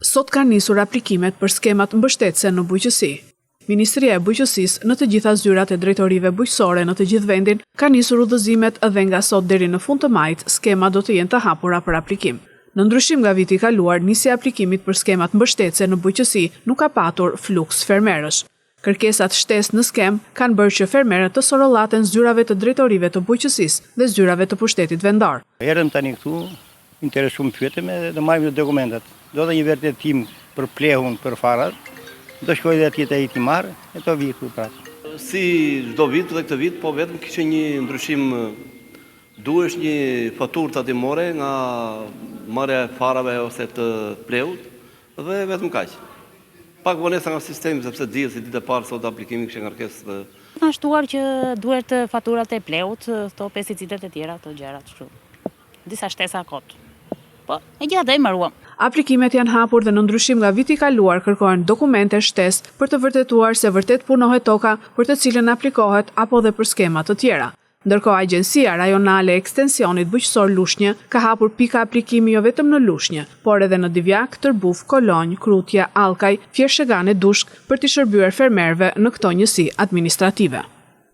Sot kanë nisur aplikimet për skemat mbështetëse në bujqësi. Ministria e Bujqësisë në të gjitha zyrat e drejtorive bujqësore në të gjithë vendin ka nisur udhëzimet dhe nga sot deri në fund të majit skema do të jenë të hapura për aplikim. Në ndryshim nga viti i kaluar, nisja e aplikimit për skemat mbështetëse në bujqësi nuk ka patur fluks fermerësh. Kërkesat shtesë në skem kanë bërë që fermerët të sorollaten zyrave të drejtorive të bujqësisë dhe zyrave të pushtetit vendar. Erdhëm tani këtu, interesum pyetëm dhe marrim dokumentat. Do të një vërtetim për plehun për farat, do shkoj dhe atje të i marr e to vi këtu prapë. Si çdo vit dhe këtë vit, po vetëm kishte një ndryshim, duhesh një faturë tatimore nga marrja e farave ose të plehut dhe vetëm kaq. Pak vonesa nga sistemi sepse dihet se ditë e parë sot aplikimi kishte ngarkesë dhe ka shtuar që duhet faturat e plehut, këto pesticidet e tjera, këto gjëra kështu. Disa shtesa kot. Po, e gjithatë e mbaruam. Aplikimet janë hapur dhe në ndryshim nga viti i kaluar kërkohen dokumente shtesë për të vërtetuar se vërtet punohet toka për të cilën aplikohet apo dhe për skema të tjera. Ndërkohë Agjencia Rajonale e Ekstensionit Bujqësor Lushnjë ka hapur pika aplikimi jo vetëm në Lushnjë, por edhe në Divjak, Tërbuf, Kolonjë, Krutja, Allkaj, Fjershegan e Dushk për të shërbyer fermerëve në këto njësi administrative.